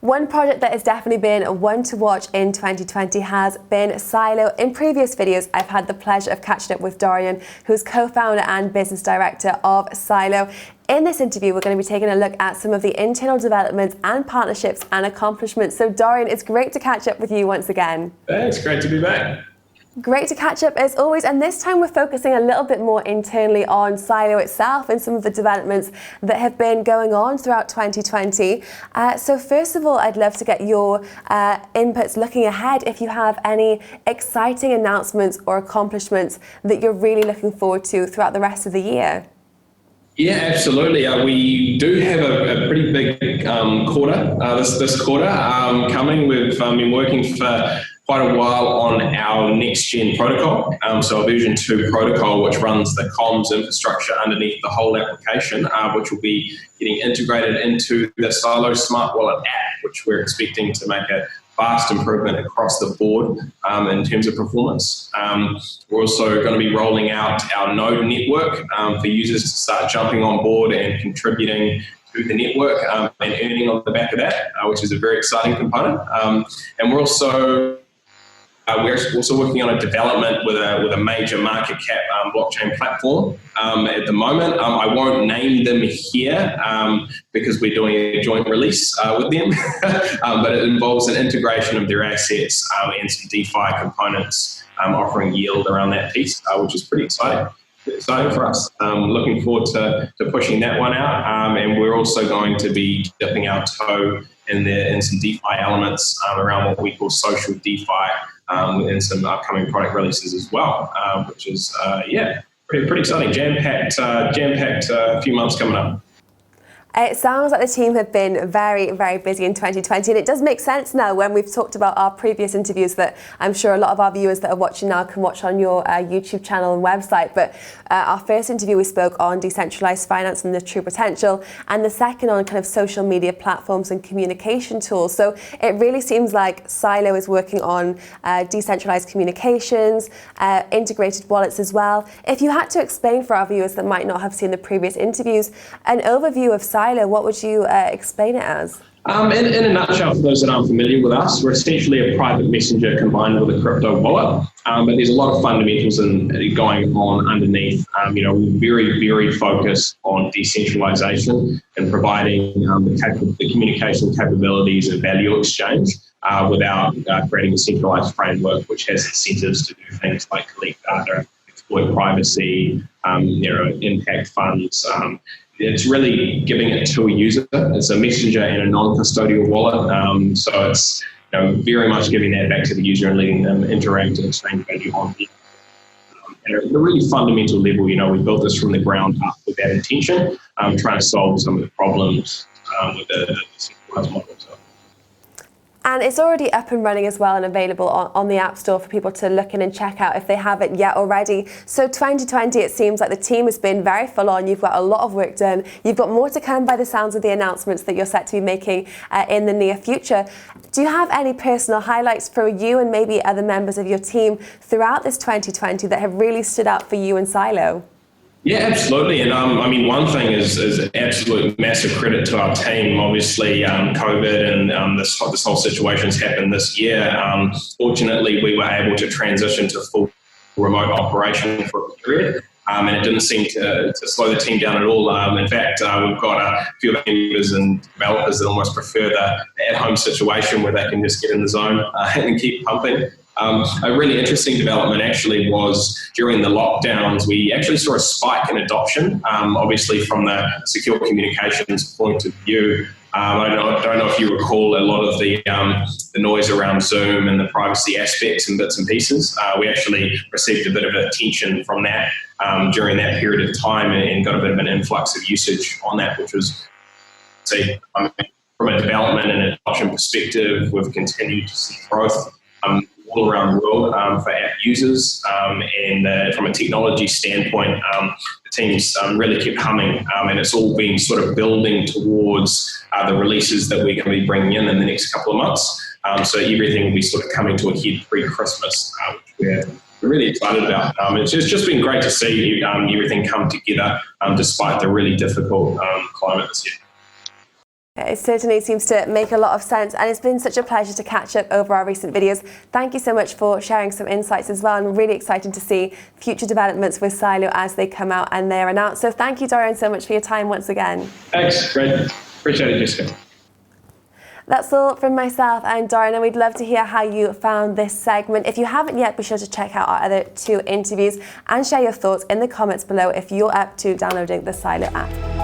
One project that has definitely been one to watch in 2020 has been Sylo. In previous videos, I've had the pleasure of catching up with Dorian, who's co-founder and business director of Sylo. In this interview, we're going to be taking a look at some of the internal developments and partnerships and accomplishments. So Dorian, it's great to catch up with you once again. It's great to be back. Great to catch up as always, and this time we're focusing a little bit more internally on Sylo itself and some of the developments that have been going on throughout 2020. So first of all, I'd love to get your inputs looking ahead, if you have any exciting announcements or accomplishments that you're really looking forward to throughout the rest of the year. Yeah, absolutely. We do have a pretty big quarter, this quarter coming. We've been working for quite a while on our next-gen protocol, so a version 2 protocol which runs the comms infrastructure underneath the whole application, which will be getting integrated into the Sylo Smart Wallet app, which we're expecting to make a vast improvement across the board in terms of performance. We're also going to be rolling out our node network for users to start jumping on board and contributing to the network and earning on the back of that, which is a very exciting component. And we're also working on a development with a major market cap blockchain platform at the moment. I won't name them here because we're doing a joint release with them, but it involves an integration of their assets and some DeFi components offering yield around that piece, which is pretty exciting. Exciting for us. Looking forward to pushing that one out, and we're also going to be dipping our toe in some DeFi elements around what we call social DeFi, and some upcoming product releases as well, which is pretty exciting. Jam-packed few months coming up. It sounds like the team have been very, very busy in 2020, and it does make sense now when we've talked about our previous interviews that I'm sure a lot of our viewers that are watching now can watch on your YouTube channel and website. But our first interview we spoke on decentralized finance and the true potential, and the second on kind of social media platforms and communication tools. So it really seems like Sylo is working on decentralized communications, integrated wallets as well. If you had to explain for our viewers that might not have seen the previous interviews, an overview of Sylo, what would you explain it as? In a nutshell, for those that aren't familiar with us, we're essentially a private messenger combined with a crypto wallet. But there's a lot of fundamentals going on underneath. We're very, very focused on decentralization and providing the communication capabilities and value exchange without creating a centralized framework which has incentives to do things like collect data, exploit privacy, impact funds. It's really giving it to a user. It's a messenger and a non-custodial wallet. So it's very much giving that back to the user and letting them interact and exchange value on it. At a really fundamental level, we built this from the ground up with that intention, trying to solve some of the problems with the centralized model. And it's already up and running as well and available on the App Store for people to look in and check out if they haven't yet already. So 2020, it seems like the team has been very full on. You've got a lot of work done. You've got more to come by the sounds of the announcements that you're set to be making in the near future. Do you have any personal highlights for you and maybe other members of your team throughout this 2020 that have really stood out for you and Sylo? Yeah, absolutely. And one thing is absolute massive credit to our team. Obviously, COVID and this whole situation's happened this year. Fortunately, we were able to transition to full remote operation for a period. And it didn't seem to slow the team down at all. In fact, we've got a few of our members and developers that almost prefer the at-home situation where they can just get in the zone and keep pumping. A really interesting development actually was during the lockdowns, we actually saw a spike in adoption, obviously from the secure communications point of view. I don't know if you recall a lot of the noise around Zoom and the privacy aspects and bits and pieces. We actually received a bit of attention from that during that period of time and got a bit of an influx of usage on that, which was, from a development and adoption perspective, we've continued to see growth all around the world for app users, and from a technology standpoint, the team's really kept humming, and it's all been sort of building towards the releases that we're going to be bringing in the next couple of months. So everything will be sort of coming to a head pre-Christmas, which we're really excited about. It's just been great to see everything come together despite the really difficult climate this year. It certainly seems to make a lot of sense, and it's been such a pleasure to catch up over our recent videos. Thank you so much for sharing some insights as well, and really excited to see future developments with Sylo as they come out and they're announced. So thank you, Dorian, so much for your time once again. Thanks, great. Appreciate it, Jessica. That's all from myself and Dorian, and we'd love to hear how you found this segment. If you haven't yet, be sure to check out our other 2 interviews and share your thoughts in the comments below if you're up to downloading the Sylo app.